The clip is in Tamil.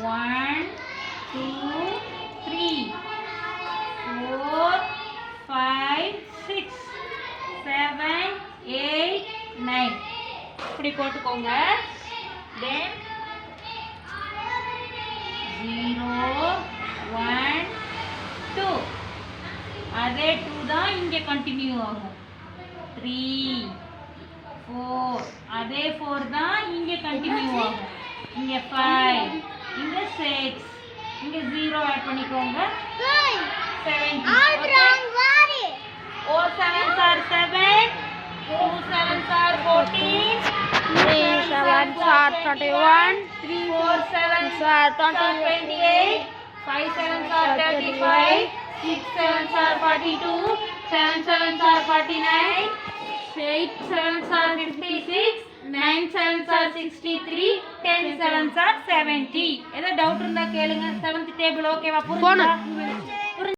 1 2 3 4 5 6 7 8 9 இப்படி போட்டுக்கோங்க. தென் 0 1 2 அதே 2 தான் இங்கே கண்டினியூ ஆகும். 3 4 அதே 4 தான் இங்கே கண்டினியூ ஆகும். இங்கே 5 இங்கே 6 இங்கே 0 ஆட் பண்ணிக்கோங்க. 70 4 7s are 7 2 7s are 14 3 7s are 21 3 4 7s are 28 5 7s are 35 6 7s are 42 7 7s are 49 8 7s are 56 9 7s are 63 10 7s are 70. ஏதோ டவுட் இருந்தா கேளுங்க. 7th டேபிள் ஓகேவா? புரியுதா?